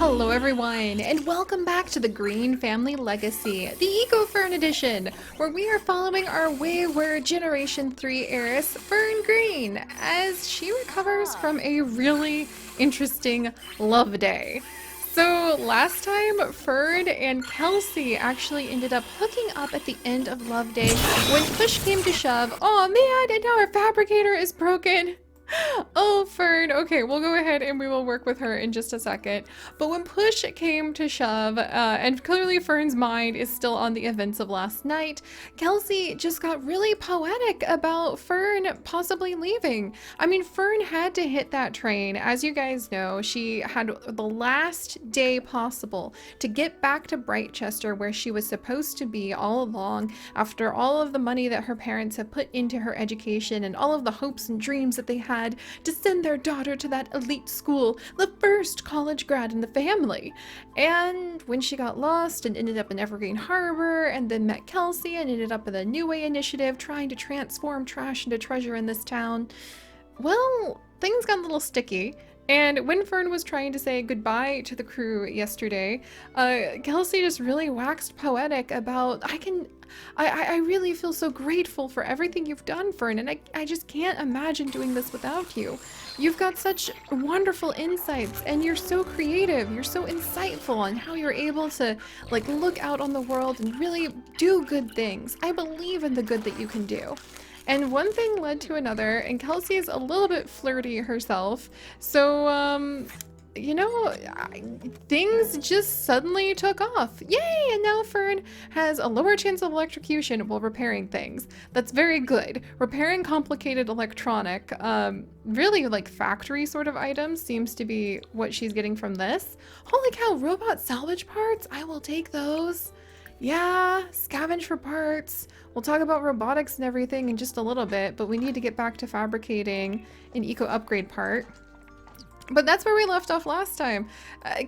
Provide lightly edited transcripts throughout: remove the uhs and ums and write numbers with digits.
Hello everyone, and welcome back to the Greene Family Legacy, the Eco-Fern edition, where we are following our wayward Generation 3 heiress, Fern Greene, as she recovers from a really interesting love day. So last time, Fern and Kelsey actually ended up hooking up at the end of Love Day when push came to shove. Oh man, and now our fabricator is broken. Oh, Fern. Okay, we'll go ahead and we will work with her in just a second. But when push came to shove, and clearly Fern's mind is still on the events of last night, Kelsey just got really poetic about Fern possibly leaving. I mean, Fern had to hit that train. As you guys know, she had the last day possible to get back to Brightchester, where she was supposed to be all along, after all of the money that her parents have put into her education and all of the hopes and dreams that they had to send their daughter to that elite school, the first college grad in the family. And when she got lost and ended up in Evergreen Harbor and then met Kelsey and ended up in the New Way initiative trying to transform trash into treasure in this town, well, things got a little sticky. And when Fern was trying to say goodbye to the crew yesterday, Kelsey just really waxed poetic about, I really feel so grateful for everything you've done, Fern, and I just can't imagine doing this without you. You've got such wonderful insights, and you're so creative, you're so insightful on how you're able to, like, look out on the world and really do good things. I believe in the good that you can do. And one thing led to another, and Kelsey is a little bit flirty herself, so, things just suddenly took off. Yay! And now Fern has a lower chance of electrocution while repairing things. That's very good. Repairing complicated electronic, really like factory sort of items seems to be what she's getting from this. Holy cow, robot salvage parts? I will take those. Yeah, scavenge for parts. We'll talk about robotics and everything in just a little bit, but we need to get back to fabricating an eco upgrade part. But that's where we left off last time.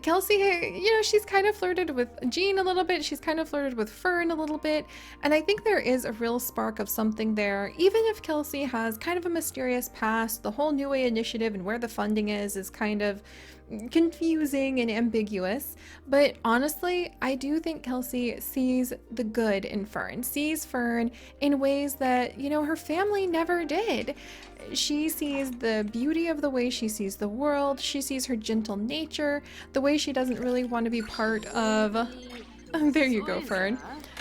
Kelsey, she's kind of flirted with Jean a little bit. She's kind of flirted with Fern a little bit. And I think there is a real spark of something there. Even if Kelsey has kind of a mysterious past, the whole New Way initiative and where the funding is kind of confusing and ambiguous. But honestly, I do think Kelsey sees the good in Fern, sees Fern in ways that, her family never did. She sees the beauty of the way she sees the world. She sees her gentle nature, the way she doesn't really want to be part of... There you go, Fern.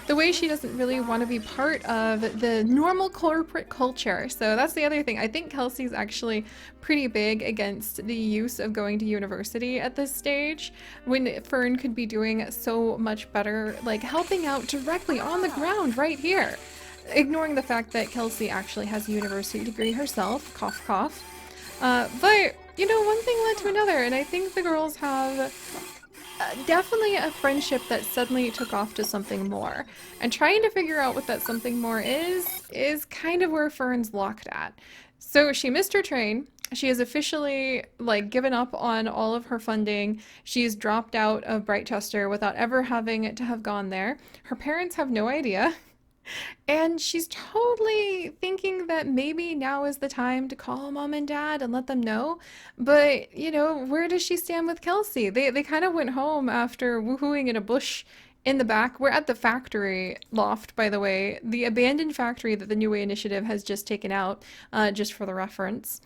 The way she doesn't really want to be part of the normal corporate culture. So that's the other thing. I think Kelsey's actually pretty big against the use of going to university at this stage, when Fern could be doing so much better, like helping out directly on the ground right here. Ignoring the fact that Kelsey actually has a university degree herself, cough cough. But, one thing led to another, and I think the girls have definitely a friendship that suddenly took off to something more. And trying to figure out what that something more is kind of where Fern's locked at. So she missed her train. She has officially, given up on all of her funding. She's dropped out of Brightchester without ever having to have gone there. Her parents have no idea. And she's totally thinking that maybe now is the time to call mom and dad and let them know. But, where does she stand with Kelsey? They kind of went home after woohooing in a bush in the back. We're at the factory loft, by the way, the abandoned factory that the New Way Initiative has just taken out, just for the reference.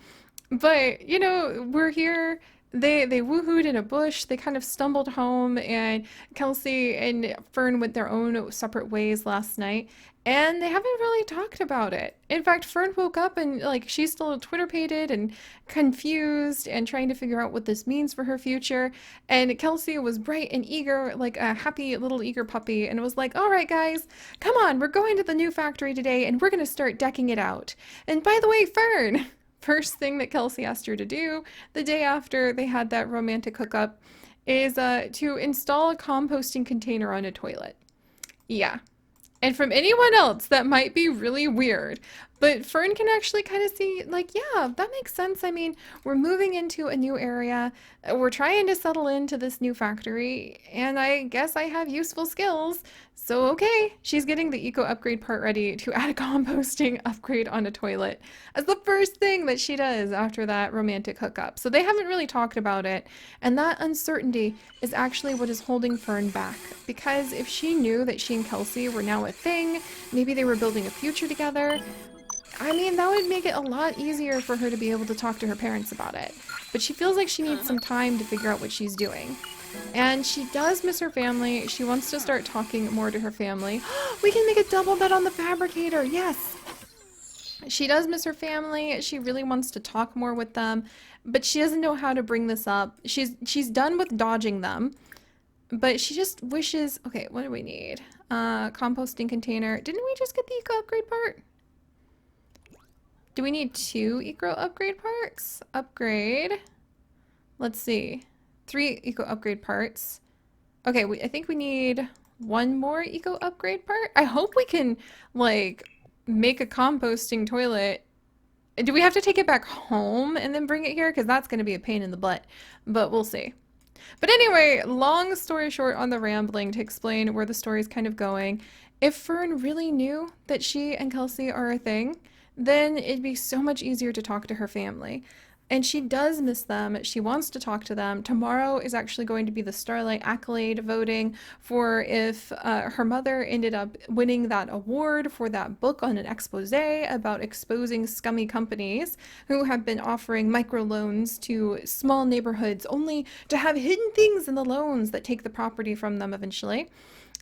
But, we're here. They woohooed in a bush. They kind of stumbled home, and Kelsey and Fern went their own separate ways last night, and they haven't really talked about it. In fact, Fern woke up and she's still Twitter-pated and confused and trying to figure out what this means for her future. And Kelsey was bright and eager, like a happy little eager puppy, and was like, "All right, guys, come on, we're going to the new factory today, and we're gonna start decking it out. And by the way, Fern." First thing that Kelsey asked her to do the day after they had that romantic hookup is to install a composting container on a toilet. Yeah. And from anyone else, that might be really weird. But Fern can actually kind of see, like, yeah, that makes sense. I mean, we're moving into a new area. We're trying to settle into this new factory, and I guess I have useful skills. So, okay, she's getting the eco upgrade part ready to add a composting upgrade on a toilet as the first thing that she does after that romantic hookup. So, they haven't really talked about it, and that uncertainty is actually what is holding Fern back. Because if she knew that she and Kelsey were now a thing, maybe they were building a future together, I mean, that would make it a lot easier for her to be able to talk to her parents about it. But she feels like she needs some time to figure out what she's doing. And she does miss her family. She wants to start talking more to her family. We can make a double bet on the fabricator. Yes. She does miss her family. She really wants to talk more with them, but she doesn't know how to bring this up. She's done with dodging them, but she just wishes, okay, what do we need? Composting container. Didn't we just get the eco upgrade part? Do we need 2 eco upgrade parts? Upgrade. Let's see. 3 eco upgrade parts. Okay, I think we need 1 more eco upgrade part. I hope we can, like, make a composting toilet. Do we have to take it back home and then bring it here? Because that's going to be a pain in the butt. But we'll see. But anyway, long story short on the rambling to explain where the story is kind of going. If Fern really knew that she and Kelsey are a thing, then it'd be so much easier to talk to her family. And she does miss them. She wants to talk to them. Tomorrow is actually going to be the Starlight Accolade voting for if her mother ended up winning that award for that book on an expose about exposing scummy companies who have been offering microloans to small neighborhoods only to have hidden things in the loans that take the property from them eventually.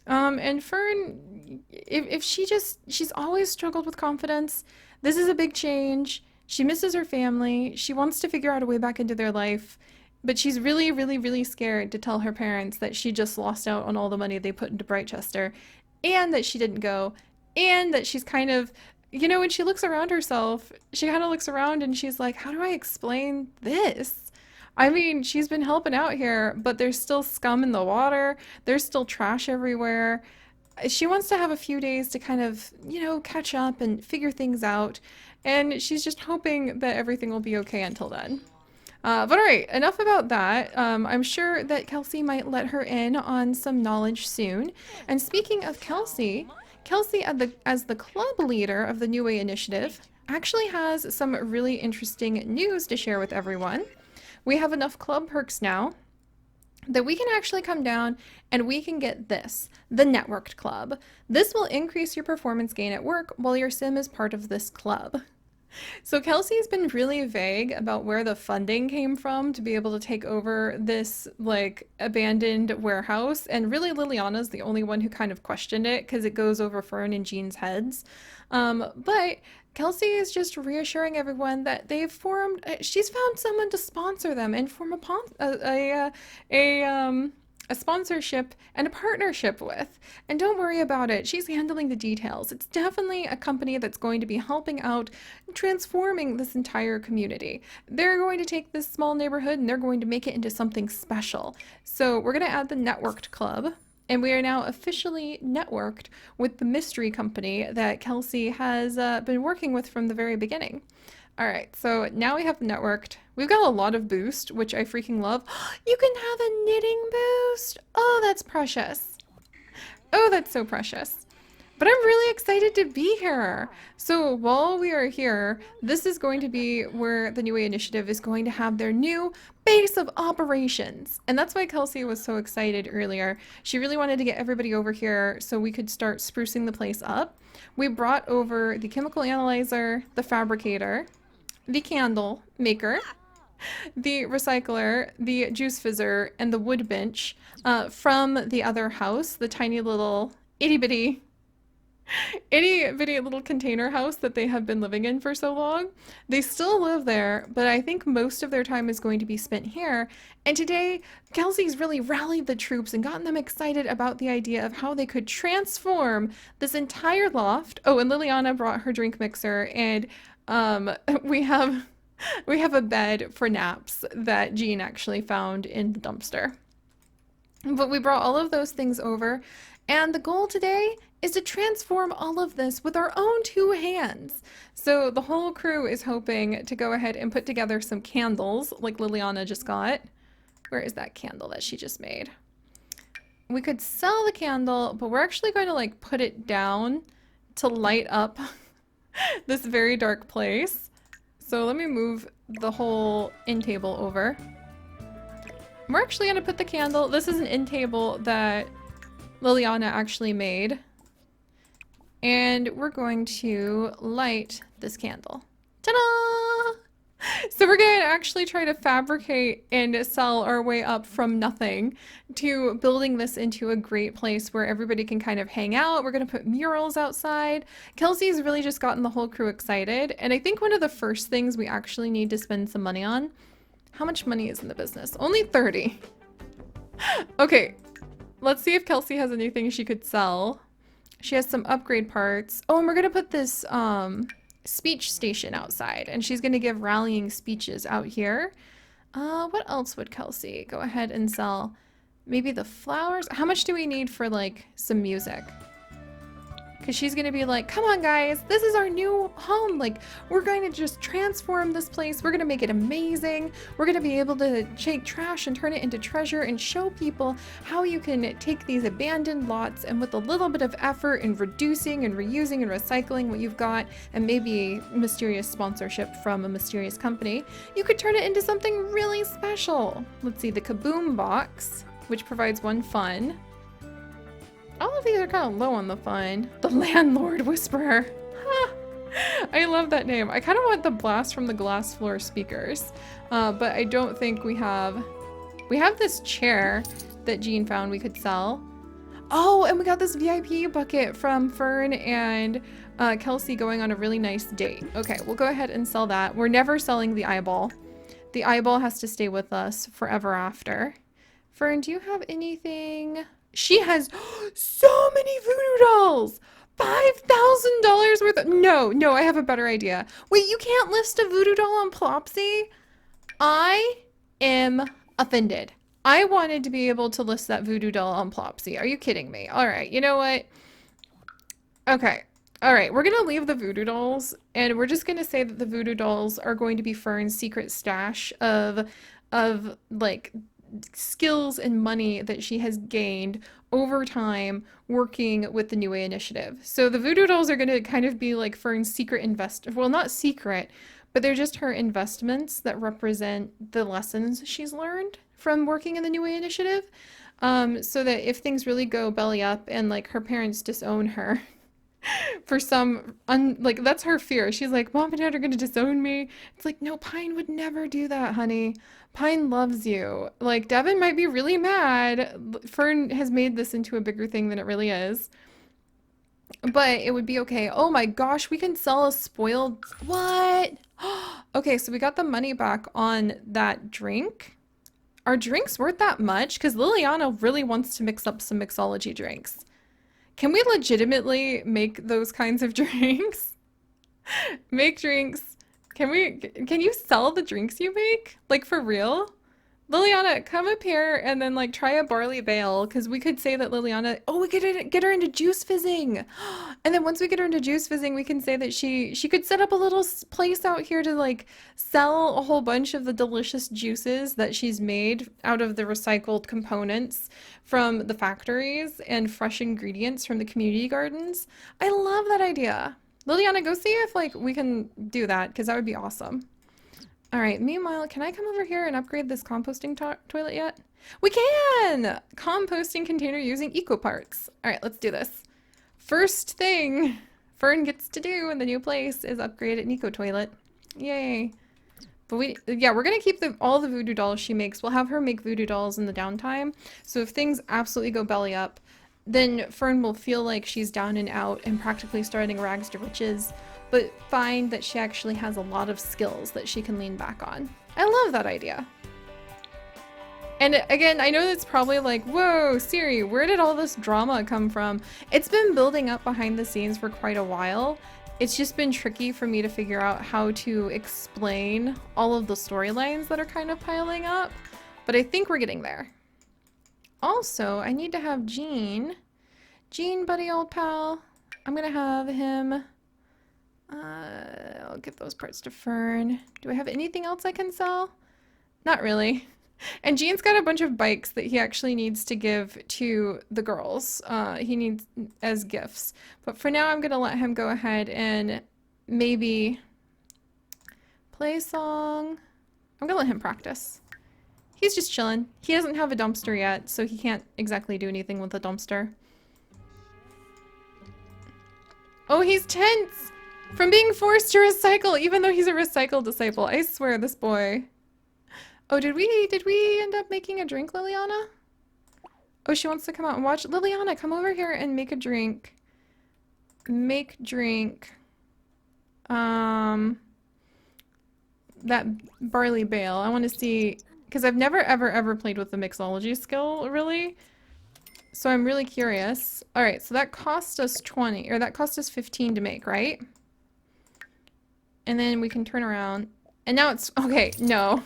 And Fern, if she's always struggled with confidence. This is a big change. She misses her family. She wants to figure out a way back into their life, but she's really, really, really scared to tell her parents that she just lost out on all the money they put into Brightchester, and that she didn't go, and that she's kind of, when she looks around herself, she kind of looks around and she's like, how do I explain this? I mean, she's been helping out here, but there's still scum in the water. There's still trash everywhere. She wants to have a few days to kind of, catch up and figure things out. And she's just hoping that everything will be okay until then. But all right, enough about that. I'm sure that Kelsey might let her in on some knowledge soon. And speaking of Kelsey, Kelsey, as the club leader of the New Way Initiative, actually has some really interesting news to share with everyone. We have enough club perks now that we can actually come down and we can get this, the Networked Club. This will increase your performance gain at work while your sim is part of this club. So Kelsey's been really vague about where the funding came from to be able to take over this like abandoned warehouse, and really Liliana's the only one who kind of questioned it because it goes over Fern and Jean's heads. But Kelsey is just reassuring everyone that they've formed. She's found someone to sponsor them and form a sponsorship and a partnership with. And don't worry about it. She's handling the details. It's definitely a company that's going to be helping out transforming this entire community. They're going to take this small neighborhood and they're going to make it into something special. So we're going to add the Networked Club. And we are now officially networked with the mystery company that Kelsey has been working with from the very beginning. All right, so now we have networked. We've got a lot of boost, which I freaking love. You can have a knitting boost. Oh, that's precious. Oh, that's so precious. But I'm really excited to be here. So while we are here, this is going to be where the New Way Initiative is going to have their new base of operations. And that's why Kelsey was so excited earlier. She really wanted to get everybody over here so we could start sprucing the place up. We brought over the chemical analyzer, the fabricator, the candle maker, the recycler, the juice fizzer, and the wood bench from the other house, the tiny little itty-bitty little container house that they have been living in for so long. They still live there, but I think most of their time is going to be spent here. And today, Kelsey's really rallied the troops and gotten them excited about the idea of how they could transform this entire loft. Oh, and Liliana brought her drink mixer, and we have a bed for naps that Jean actually found in the dumpster. But we brought all of those things over, and the goal today is to transform all of this with our own two hands. So the whole crew is hoping to go ahead and put together some candles like Liliana just got. Where is that candle that she just made? We could sell the candle, but we're actually going to like put it down to light up this very dark place. So let me move the whole end table over. We're actually going to put the candle. This is an end table that Liliana actually made. And we're going to light this candle. Ta-da! So we're going to actually try to fabricate and sell our way up from nothing to building this into a great place where everybody can kind of hang out. We're going to put murals outside. Kelsey's really just gotten the whole crew excited. And I think one of the first things we actually need to spend some money on. How much money is in the business? Only 30. Okay, let's see if Kelsey has anything she could sell. She has some upgrade parts. Oh, and we're going to put this speech station outside, and she's going to give rallying speeches out here. What else would Kelsey go ahead and sell? Maybe the flowers? How much do we need for like some music? Because she's going to be like, come on guys, this is our new home. Like, we're going to just transform this place. We're going to make it amazing. We're going to be able to take trash and turn it into treasure and show people how you can take these abandoned lots and with a little bit of effort in reducing and reusing and recycling what you've got and maybe mysterious sponsorship from a mysterious company, you could turn it into something really special. Let's see, the Kaboom box, which provides one fun. All of these are kind of low on the fun. The Landlord Whisperer. I love that name. I kind of want the Blast from the Glass Floor speakers, but I don't think we have... We have this chair that Jean found we could sell. Oh, and we got this VIP bucket from Fern and Kelsey going on a really nice date. Okay, we'll go ahead and sell that. We're never selling the eyeball. The eyeball has to stay with us forever after. Fern, do you have anything... She has so many voodoo dolls! $5,000 worth of... No, I have a better idea. Wait, you can't list a voodoo doll on Plopsy? I am offended. I wanted to be able to list that voodoo doll on Plopsy. Are you kidding me? All right, you know what? Okay. All right, we're going to leave the voodoo dolls, and we're just going to say that the voodoo dolls are going to be Fern's secret stash of like... skills and money that she has gained over time working with the New Way Initiative. So the voodoo dolls are going to kind of be like Fern's secret well, not secret, but they're just her investments that represent the lessons she's learned from working in the New Way Initiative. So that if things really go belly up and like her parents disown her for some like that's her fear. She's like, Mom and Dad are gonna disown me. It's like, no, Pine would never do that, honey. Pine loves you. Like, Devin might be really mad. Fern has made this into a bigger thing than it really is. But it would be okay. Oh my gosh, we can sell a spoiled... What? Okay, so we got the money back on that drink. Are drinks worth that much? Because Liliana really wants to mix up some mixology drinks. Can we legitimately make those kinds of drinks? Make drinks. Can you sell the drinks you make? Like, for real? Liliana, come up here and then like try a barley veil, because we could say that Liliana, oh, we could get her into juice fizzing. And then once we get her into juice fizzing, we can say that she could set up a little place out here to like sell a whole bunch of the delicious juices that she's made out of the recycled components from the factories and fresh ingredients from the community gardens. I love that idea. Liliana, go see if like we can do that, because that would be awesome. All right, meanwhile, can I come over here and upgrade this composting toilet yet? We can! Composting container using eco parts. All right, let's do this. First thing Fern gets to do in the new place is upgrade an eco toilet. Yay. But we're gonna keep all the voodoo dolls she makes. We'll have her make voodoo dolls in the downtime. So if things absolutely go belly up, then Fern will feel like she's down and out and practically starting rags to riches, but find that she actually has a lot of skills that she can lean back on. I love that idea. And again, I know that's probably like, whoa, Seri, where did all this drama come from? It's been building up behind the scenes for quite a while. It's just been tricky for me to figure out how to explain all of the storylines that are kind of piling up, but I think we're getting there. Also, I need to have Jean Gene, buddy, old pal. I'm gonna have him. I'll give those parts to Fern. Do I have anything else I can sell? Not really. And Gene's got a bunch of bikes that he actually needs to give to the girls. He needs as gifts. But for now, I'm gonna let him go ahead and maybe play a song. I'm gonna let him practice. He's just chilling. He doesn't have a dumpster yet, so he can't exactly do anything with a dumpster. Oh, he's tense from being forced to recycle, even though he's a recycle disciple. I swear, this boy. Oh, did we end up making a drink, Liliana? Oh, she wants to come out and watch. Liliana, come over here and make a drink. Make drink. That barley bale. I want to see, because I've never ever played with the mixology skill, really. So I'm really curious. All right, so that cost us 20, or that cost us 15 to make, right? And then we can turn around. And now it's, okay, no.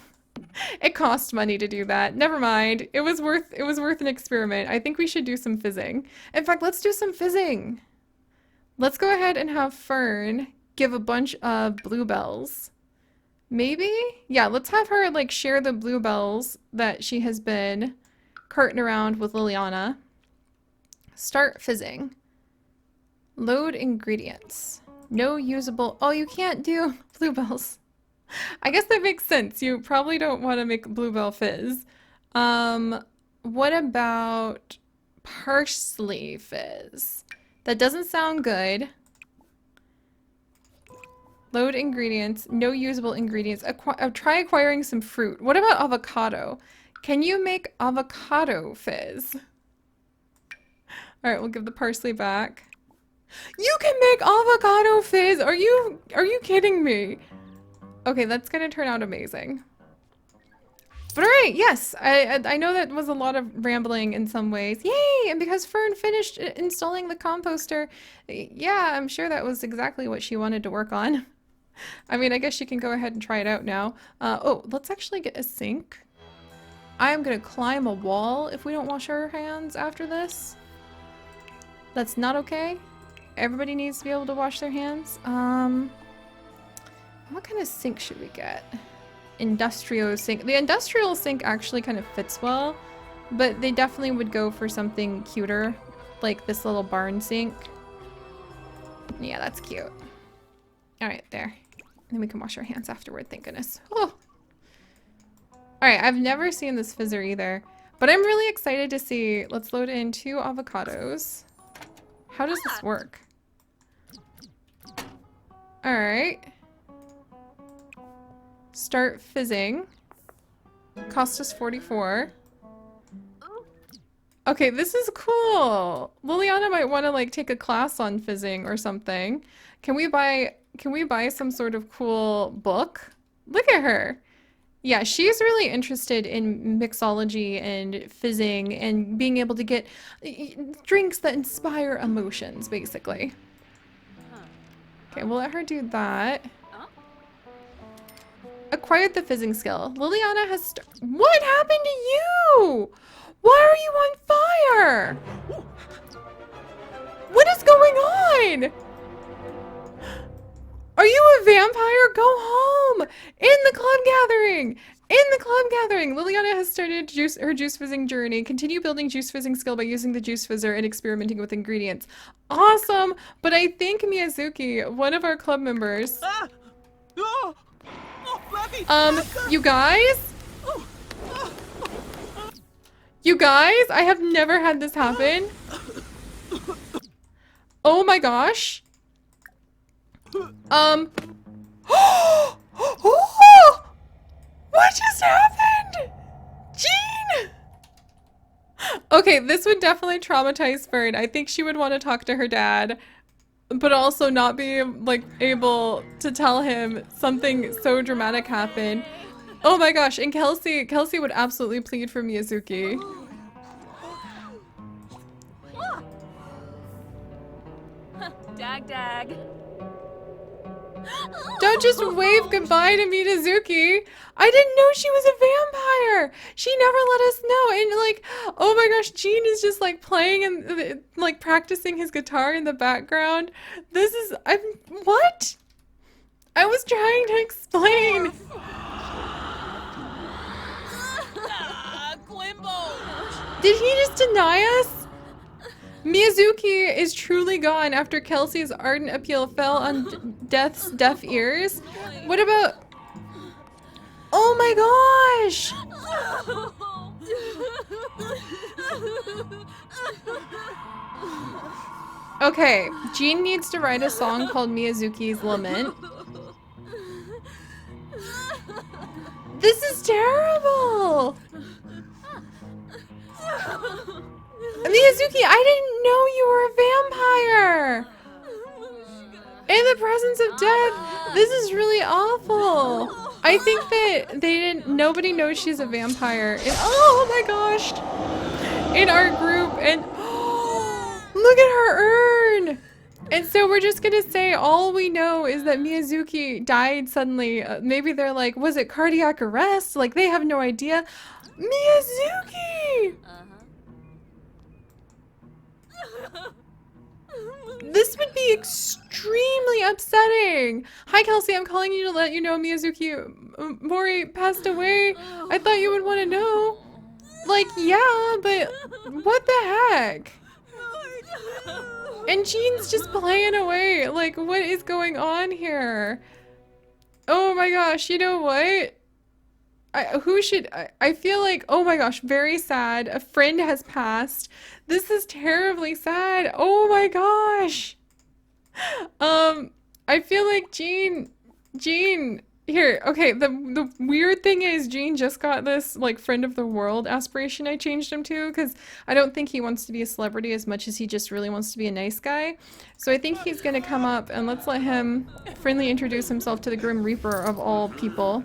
It cost money to do that. Never mind. It was worth an experiment. I think we should do some fizzing. In fact, let's do some fizzing. Let's go ahead and have Fern give a bunch of bluebells. Maybe? Yeah, let's have her like share the bluebells that she has been carting around with Liliana. Start fizzing. Load ingredients. No usable. Oh, you can't do bluebells. I guess that makes sense. You probably don't want to make bluebell fizz. What about parsley fizz? That doesn't sound good. Load ingredients. No usable ingredients. Try acquiring some fruit. What about avocado? Can you make avocado fizz? All right, we'll give the parsley back. You can make avocado fizz. Are you kidding me? Okay, that's gonna turn out amazing. But all right, yes, I know that was a lot of rambling in some ways. Yay! And because Fern finished installing the composter, yeah, I'm sure that was exactly what she wanted to work on. I mean, I guess she can go ahead and try it out now. Oh, let's actually get a sink. I am gonna climb a wall if we don't wash our hands after this. That's not okay. Everybody needs to be able to wash their hands. What kind of sink should we get? Industrial sink. The industrial sink actually kind of fits well, but they definitely would go for something cuter, like this little barn sink. Yeah, that's cute. All right, there. Then we can wash our hands afterward, thank goodness. Oh. All right, I've never seen this fizzer either, but I'm really excited to see. Let's load in 2 avocados. How does this work? All right. Start fizzing. Cost us 44. Okay, this is cool. Liliana might want to like take a class on fizzing or something. Can we buy some sort of cool book? Look at her. Yeah, she's really interested in mixology and fizzing and being able to get drinks that inspire emotions, basically. Okay, we'll let her do that. Acquired the fizzing skill. Liliana has what happened to you? Why are you on fire? What is going on? Are you a vampire? Go home! In the club gathering! In the club gathering! Liliana has started her juice fizzing journey. Continue building juice fizzing skill by using the juice fizzer and experimenting with ingredients. Awesome! But I think Miyazuki, one of our club members... you guys? You guys? I have never had this happen. Oh my gosh. What just happened? Jean! Okay, this would definitely traumatize Fern. I think she would want to talk to her dad, but also not be like able to tell him something so dramatic happened. Oh my gosh, and Kelsey would absolutely plead for Miyazuki. Dag dag. Don't just wave goodbye to Mitazuki. I didn't know she was a vampire. She never let us know. And like, oh my gosh, Gene is just like playing and like practicing his guitar in the background. This is, what? I was trying to explain. Did he just deny us? Miyazuki is truly gone after Kelsey's ardent appeal fell on Death's deaf ears. What about... Oh my gosh! Okay, Gene needs to write a song called Miyazuki's Lament. This is terrible! Miyazuki, I didn't know you were a vampire! In the presence of death, this is really awful. I think that nobody knows she's a vampire. And, oh my gosh! In our group, and look at her urn! And so we're just gonna say all we know is that Miyazuki died suddenly. Maybe they're like, was it cardiac arrest? Like, they have no idea. Miyazuki! This would be extremely upsetting. Hi, Kelsey. I'm calling you to let you know Miyazuki Mori passed away. I thought you would want to know. Like, yeah, but what the heck? And Gene's just playing away. Like, what is going on here? Oh my gosh, you know what? I feel like, oh my gosh, very sad. A friend has passed. This is terribly sad. Oh my gosh. I feel like Gene, here, okay, the weird thing is Gene just got this, like, friend of the world aspiration I changed him to, because I don't think he wants to be a celebrity as much as he just really wants to be a nice guy. So I think he's gonna come up, and let's let him friendly introduce himself to the Grim Reaper of all people.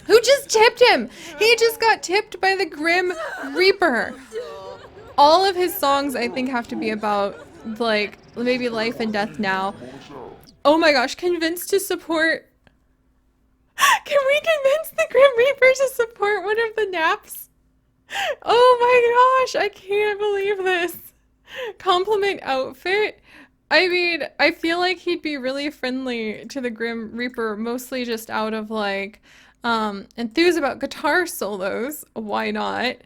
Who just tipped him? He just got tipped by the Grim Reaper. All of his songs, I think, have to be about, like, maybe life and death now. Oh my gosh, convinced to support... Can we convince the Grim Reaper to support one of the naps? Oh my gosh, I can't believe this. Compliment outfit? I mean, I feel like he'd be really friendly to the Grim Reaper, mostly just out of, like... enthused about guitar solos. Why not?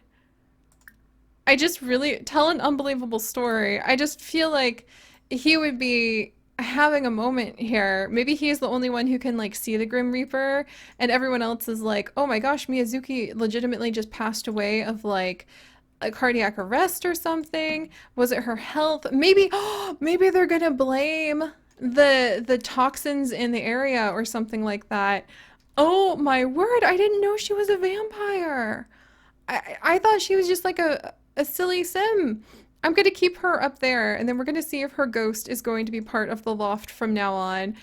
I just really tell an unbelievable story. I just feel like he would be having a moment here. Maybe he's the only one who can like see the Grim Reaper, and everyone else is like, oh my gosh, Miyazuki legitimately just passed away of like a cardiac arrest or something. Was it her health? Maybe, maybe they're gonna blame the toxins in the area or something like that. Oh my word, I didn't know she was a vampire. I thought she was just like a silly sim. I'm gonna keep her up there, and then we're gonna see if her ghost is going to be part of the loft from now on.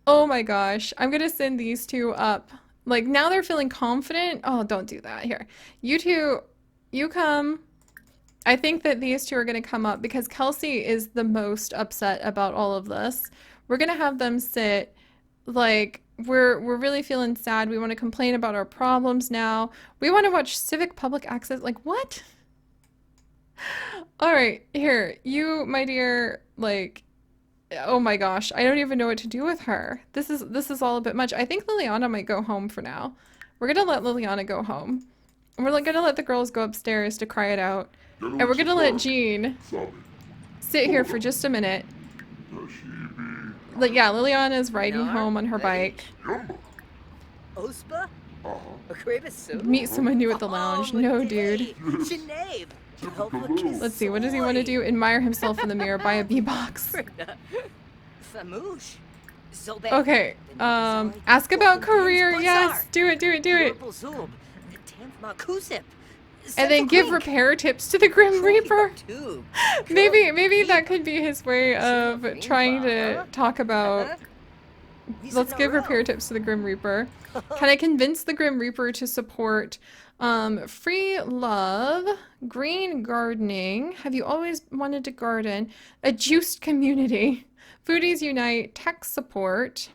Oh my gosh, I'm gonna send these two up. Like, now they're feeling confident. Oh, don't do that. Here, you two, you come. I think that these two are gonna come up because Kelsey is the most upset about all of this. We're gonna have them sit, like, we're really feeling sad. We want to complain about our problems now. We want to watch Civic Public Access. Like, what? All right, here, you, my dear, like, oh my gosh, I don't even know what to do with her. This is all a bit much. I think Liliana might go home for now. We're gonna let Liliana go home. We're like gonna let the girls go upstairs to cry it out. And we're gonna let Jean sit here for just a minute. Like, yeah, Liliana is riding home on her bike. Meet someone new at the lounge. No, dude. Let's see, what does he want to do? Admire himself in the mirror, buy a B-box. Okay, ask about career, yes, do it. And then give repair tips to the Grim Reaper. Maybe that could be his way of trying to talk about... Let's give repair tips to the Grim Reaper. Can I convince the Grim Reaper to support free love, green gardening, have you always wanted to garden, a juiced community, foodies unite, tech support,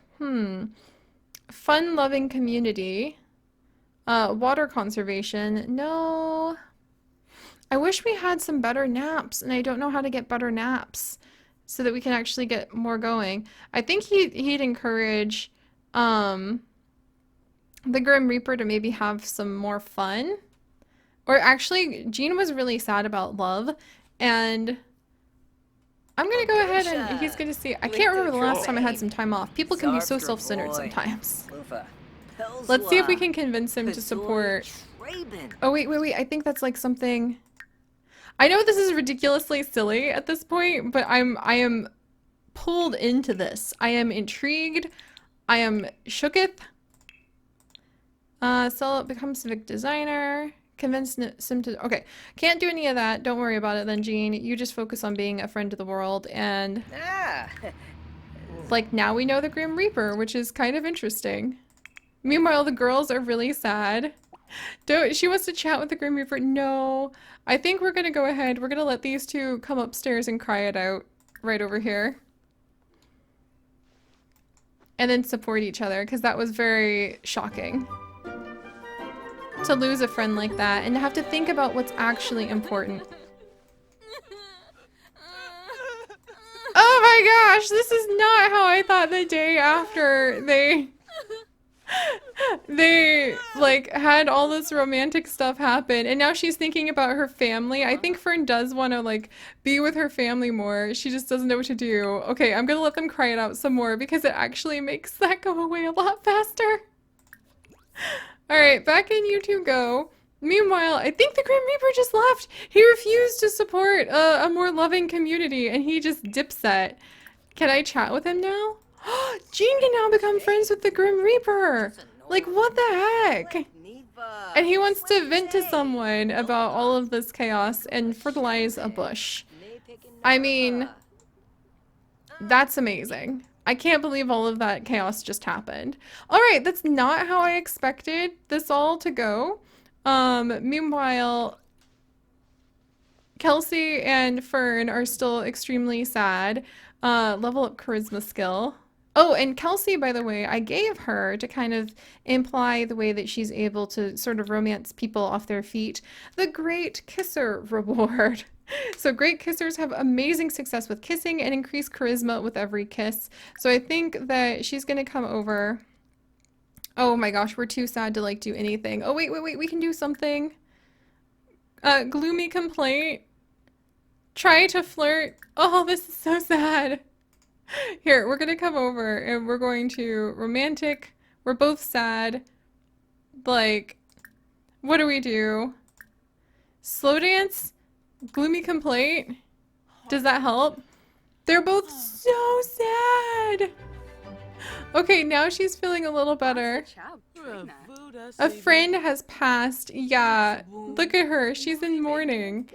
Fun-loving community. Water conservation. No. I wish we had some better naps, and I don't know how to get better naps so that we can actually get more going. I think he'd encourage the Grim Reaper to maybe have some more fun. Or actually, Jean was really sad about love, and I'm gonna go ahead and he's gonna see. I can't remember the last time I had some time off. People can be so self-centered sometimes. Let's see if we can convince him to support. Oh, wait. I think that's like something. I know this is ridiculously silly at this point, but I am pulled into this. I am intrigued. I am shooketh. Sell it, become civic designer. Convince Sim to. Okay, can't do any of that. Don't worry about it then, Jean. You just focus on being a friend to the world and. Like now we know the Grim Reaper, which is kind of interesting. Meanwhile, the girls are really sad. She wants to chat with the Grim Reaper. No, I think we're gonna go ahead. We're gonna let these two come upstairs and cry it out right over here. And then support each other, because that was very shocking. To lose a friend like that and to have to think about what's actually important. Oh my gosh, this is not how I thought the day after they like had all this romantic stuff happen, and now she's thinking about her family. I think Fern does want to like be with her family more. She just doesn't know what to do. Okay, I'm gonna let them cry it out some more because it actually makes that go away a lot faster. Alright, back in you two go. Meanwhile, I think the Grim Reaper just left. He refused to support a more loving community, and he just dipset. Can I chat with him now? Jean can now become friends with the Grim Reaper! Like, what the heck? And he wants to vent to someone about all of this chaos and fertilize a bush. I mean, that's amazing. I can't believe all of that chaos just happened. Alright, that's not how I expected this all to go. Meanwhile, Kelsey and Fern are still extremely sad. Level up charisma skill. Oh, and Kelsey, by the way, I gave her to kind of imply the way that she's able to sort of romance people off their feet. The Great Kisser reward. So great kissers have amazing success with kissing and increase charisma with every kiss. So I think that she's gonna come over. Oh my gosh, we're too sad to like do anything. Oh wait, we can do something. Gloomy complaint. Try to flirt. Oh, this is so sad. Here, we're gonna come over and we're going to romantic. We're both sad. Like, what do we do? Slow dance? Gloomy complaint? Does that help? They're both so sad. Okay, now she's feeling a little better. A friend has passed. Yeah, look at her. She's in mourning.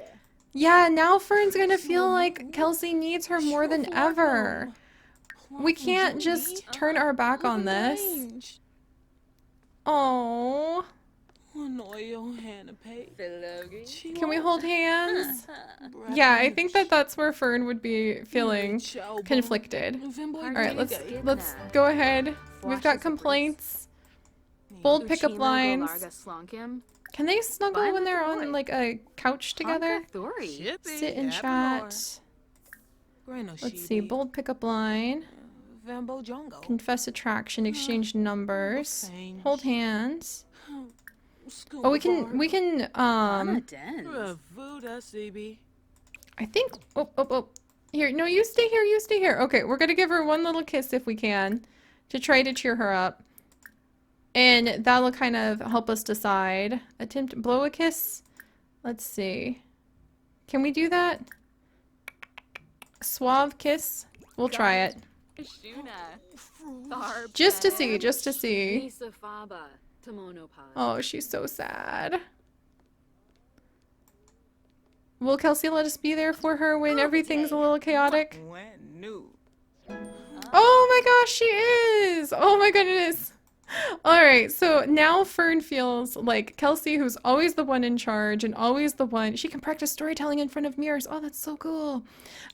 Yeah, now Fern's gonna feel like Kelsey needs her more than ever. We can't just turn our back on this. Oh. Can we hold hands? Yeah, I think that that's where Fern would be feeling conflicted. Alright, let's go ahead. We've got complaints. Bold pickup lines. Can they snuggle when they're on like a couch together? Sit and chat. Let's see, bold pickup line. Confess attraction, exchange numbers. Hold hands. Oh, we can I think oh. Here, no, you stay here. Okay, we're gonna give her one little kiss if we can to try to cheer her up. And that'll kind of help us decide. Attempt blow a kiss. Let's see. Can we do that? Suave kiss? We'll try it. Just to see. Oh, she's so sad. Will Kelsey let us be there for her when everything's a little chaotic? Oh my gosh, she is! Oh my goodness. All right, so now Fern feels like Kelsey, who's always the one in charge and always the one, she can practice storytelling in front of mirrors. Oh, that's so cool.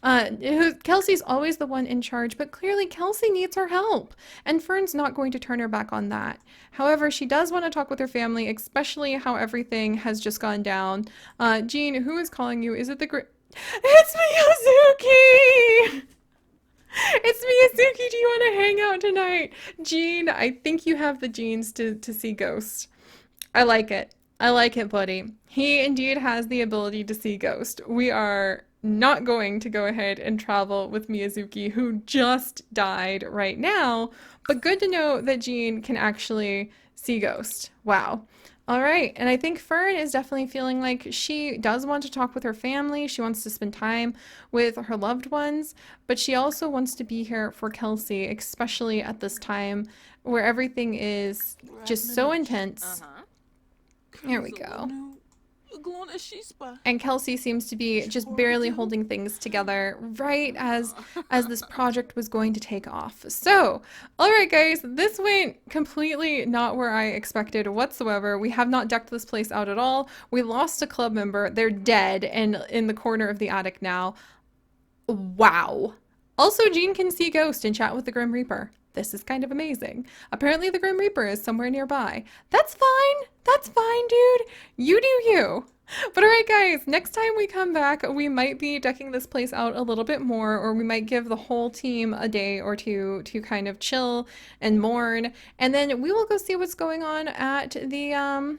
Kelsey's always the one in charge, but clearly Kelsey needs her help, and Fern's not going to turn her back on that. However, she does want to talk with her family, especially how everything has just gone down. Jean, who is calling you? Is it the It's Miyazuki! It's Miyazuki. Do you want to hang out tonight? Jean, I think you have the genes to see ghosts. I like it. I like it, buddy. He indeed has the ability to see ghosts. We are not going to go ahead and travel with Miyazuki, who just died right now, but good to know that Jean can actually see ghosts. Wow. All right, and I think Fern is definitely feeling like she does want to talk with her family. She wants to spend time with her loved ones, but she also wants to be here for Kelsey, especially at this time where everything is just so intense. There we go. And Kelsey seems to be just barely holding things together right as this project was going to take off. So, all right, guys, this went completely not where I expected whatsoever. We have not decked this place out at all. We lost a club member. They're dead and in the corner of the attic now. Wow. Also, Jean can see Ghost and chat with the Grim Reaper. This is kind of amazing. Apparently the Grim Reaper is somewhere nearby. That's fine. That's fine, dude. You do you. But all right, guys, next time we come back, we might be decking this place out a little bit more, or we might give the whole team a day or two to kind of chill and mourn. And then we will go see what's going on at the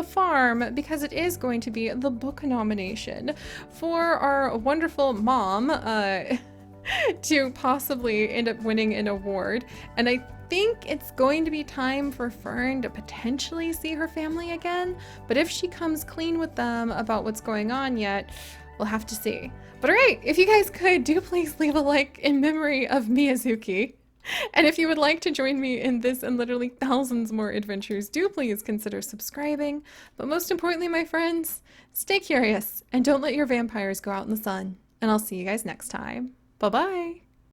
farm, because it is going to be the book nomination for our wonderful mom, to possibly end up winning an award. And I think it's going to be time for Fern to potentially see her family again, but if she comes clean with them about what's going on yet, we'll have to see. But all right, if you guys could, do please leave a like in memory of Miyazuki. And if you would like to join me in this and literally thousands more adventures, do please consider subscribing. But most importantly, my friends, stay curious and don't let your vampires go out in the sun. And I'll see you guys next time. Bye-bye.